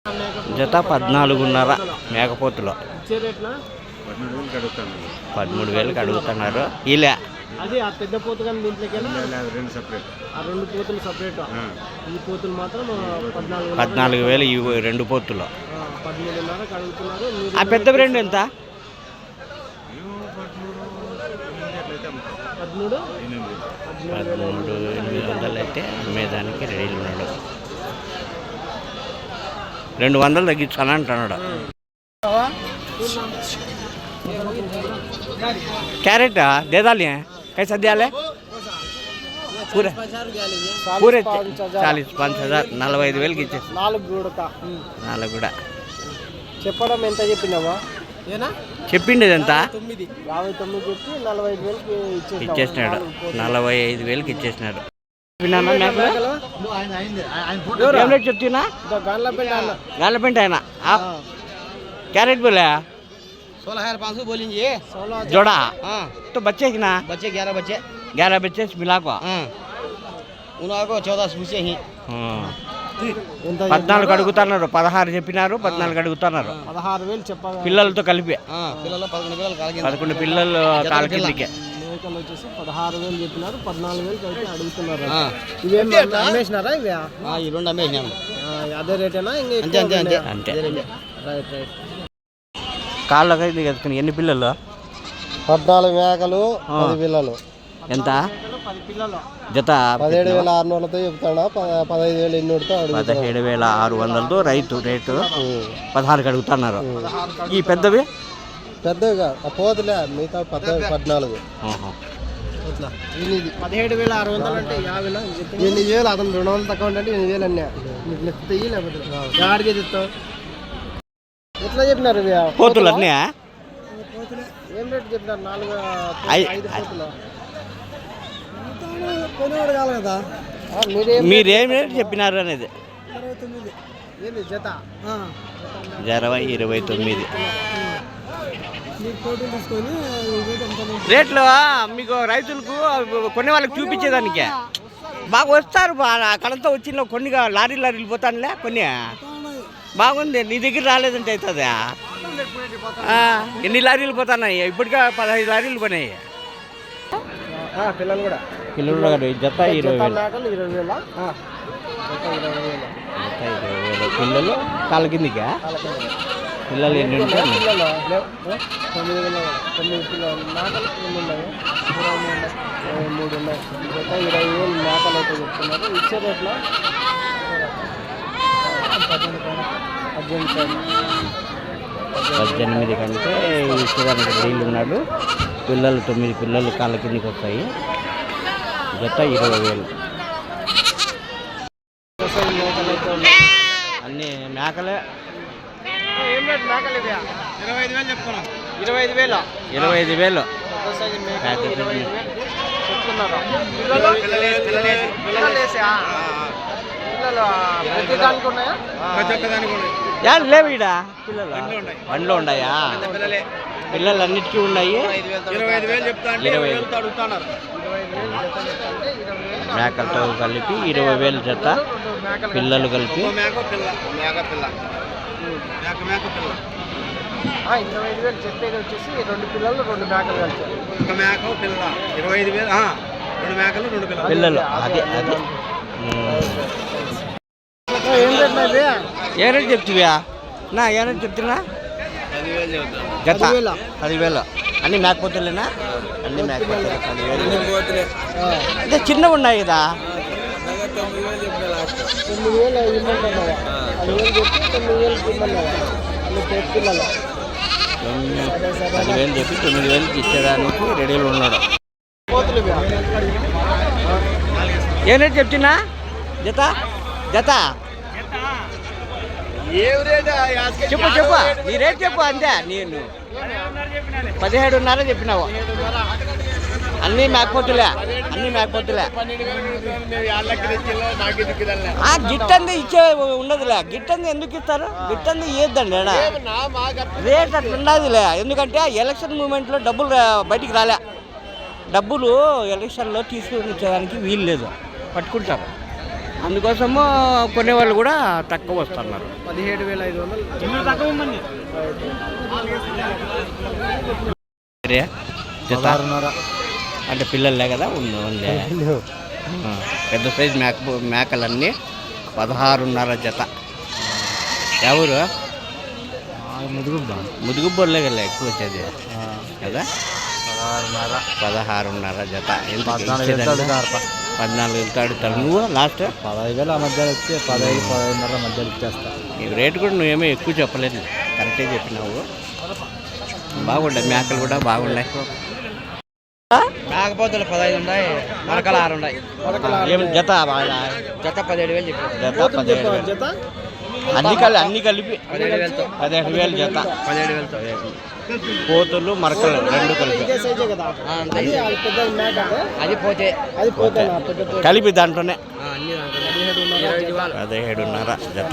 జత 14.5 మేకపోతులు 13,000 అడుగుతున్నారు. ఇలా అది ఆ పెద్ద పోతు కానీ దీంట్లోకి రెండు పోతులు సపరేట్. ఈ పోతులు మాత్రం 14,000 ఈ రెండు పోతులు. 13.5 అడుగుతున్నారు. ఆ పెద్ద రెండు ఎంత? 13,800 అయితే అమ్మేదానికి రెడీలు ఉన్నాడు. 200 తగ్గించాలని అంటున్నాడు. कैरेट दे डालिए कैसा दिया ले पूरे पूरे 45,000 45,000 ఇచ్చేసి 4 కూడా చెప్పడం ఎంత చెప్పినావా? చెప్పిండేది ఎంత? 59 చెప్పి 45,000కి ఇచ్చేసినాడు. 45,000కి ఇచ్చేసినాడు. చెప్తున్నా गालपेंट है ना आप कैरेट बोले 16,500 बोलेंगे जोड़ा. तो बच्चे की ना बच्चे 11 बच्चे मिला को उनको 14 पूछे ही 14 అడుగుతున్నారు. 16 చెప్పినారు. 14 అడుగుతున్నారు. 16,000 చెప్పాలి పిల్లలతో కలిపి. పిల్లలు 11 పిల్లలు కాల కిందకి. మేకలు వచ్చేసి 16,000 చెప్పినారు. 14,000 అయితే అడుగుతున్నారు. ఇవేం అమ్మేసినారా? ఇవి ఈ రెండు అమ్మేసినాము. అదే రేటేనా? అంతే. రైట్ కాళ్ళకి కట్టుకుని ఎన్ని పిల్లలు? 14 మేకలు 10 పిల్లలు. ఎంత 10 పిల్లలు జత? 17,600తో చెప్తాడా? 15,800తో 17,600తో రైతు రేటు. 16కి అడుగుతున్నారు. ఈ పెద్దవి పెద్దవిగా పోతులే మిగతా 14. 17,600 అంటే 8,000. అతను 200 తక్కువ అంటే 8,000 అన్నా. నీకు నెత్తి లేకపోతే గాడికి చెప్తావు. ఎట్లా చెప్పినారు పోతులు అన్నీ? ఏం రేటు చెప్పినారు? 5 పోతులు కొనేవాడు కాదు కదా. మీరేం రేటు చెప్పినారు అనేది? ఏంది జత? 29. తీసుకొని రేట్లు మీకు రైతులకు కొన్ని వాళ్ళకి చూపించేదానికి బాగా వస్తారు. అక్కడంతా వచ్చిన కొన్ని లారీలు పోతానులే. కొన్ని బాగుంది. నీ దగ్గర రాలేదంటే అవుతుందా? ఎన్ని లారీలు పోతున్నాయి? ఇప్పటికే 15 లారీలు పోయినాయి. పిల్లలు కూడా జత 20,000. 20,000 పిల్లలు కాళ్ళ కిందికా? పిల్లలు ఎన్ని ఉంటాయి? 9 పిల్లలు మేకలు 2 ఉన్నాయి. 3 ఉన్నాయి. జత 20,000 మేకలు అయితే చెప్తున్నారు. ఇచ్చే రేట్లో 18 కంటే ఇచ్చేదానికి డీల్ ఉన్నాడు. పిల్లలు 9 పిల్లలు కాళ్ళ కిందికి వస్తాయి. జత 20,000. అన్ని మేకలే. ఏం రేటు మేకలు? 25,000 చెప్తున్నాం. 25,000 25,000 చెప్తున్నారు. ప్రతి దానికి ఉన్నాయా? లేవు ఈడ పిల్లలు బండ్లో ఉన్నాయా? పిల్లలు అన్నిటికీ ఉన్నాయి. 25,000 చెప్తాను. అడుగుతున్నారు. మేకలతో కలిపి 20,000 జత. పిల్లలు కలిపి 25,000 చెప్పేది వచ్చేసి 2 పిల్లలు 2 మేకలు కలిసి. ఒక మేక పిల్ల 25,000. 2 మేకలు 2 పిల్లలు. అదే ఏ రేటు చెప్తువా? ఏ రేటు చెప్తున్నా? జత 10,000. అన్ని మేకపోతులేనా? అన్ని మేకపోతులే. 10,000 అంటే చిన్నవి ఉన్నాయి కదా. 9,000 ఇవ్వమంటున్నావా? 10,000 చెప్పి 9,000 ఇవ్వమన్నావా? పిల్లలు 10,000 చెప్పి 9,000కి ఇచ్చేదానికి రెడీలో ఉన్నాడు. పోతులు ఏ రేటు చెప్తున్నా? జత చెప్పు నీ రేటు చెప్పు. అంతే. నేను 17,500 చెప్పినావు. అన్నీ మేకపోతులే. గిట్టంది ఇచ్చే ఉండదులే. గిట్టంది ఎందుకు ఇస్తారు? గిట్టంది ఇద్దండి. రేట్ అట్లా ఉండదులే. ఎందుకంటే ఎలక్షన్ మూమెంట్లో డబ్బులు బయటికి రాలే. డబ్బులు ఎలక్షన్లో తీసుకుని వచ్చేదానికి వీలు లేదు. పట్టుకుంటారు. అందుకోసము కొనేవాళ్ళు కూడా తక్కువ వస్తున్నారు. 17,500 రే, జత అంటే పిల్లలే కదా ఉండే పెద్ద సైజు మేకలన్నీ 16.5 జత. ఎవరు ముదుగుబ్బోళ్ళే కదా ఎక్కువ వచ్చేది కదా. 16.5 జత. 14 వెళ్తా అడుగుతాడు. నువ్వు లాస్ట్ 15,000 మధ్యలో వచ్చి 15,500 మధ్యలో ఇచ్చేస్తా. ఈ రేటు కూడా నువ్వేమో ఎక్కువ చెప్పలేదు, కరెక్టే చెప్పినావు. బాగుంటాయి మేకలు కూడా బాగున్నాయి. మేకపోతులు 15 ఉన్నాయి, మరకలు 6 ఉన్నాయి. ఏమి జత జత 17,000 చెప్పారు. జత 17,000 అన్ని కలిపి 17,000 జత. 17,000 పోతులు మరకలు రెండు కలిపి అది పోతే కలిపి దాంట్లోనే అన్ని 17.5 జత.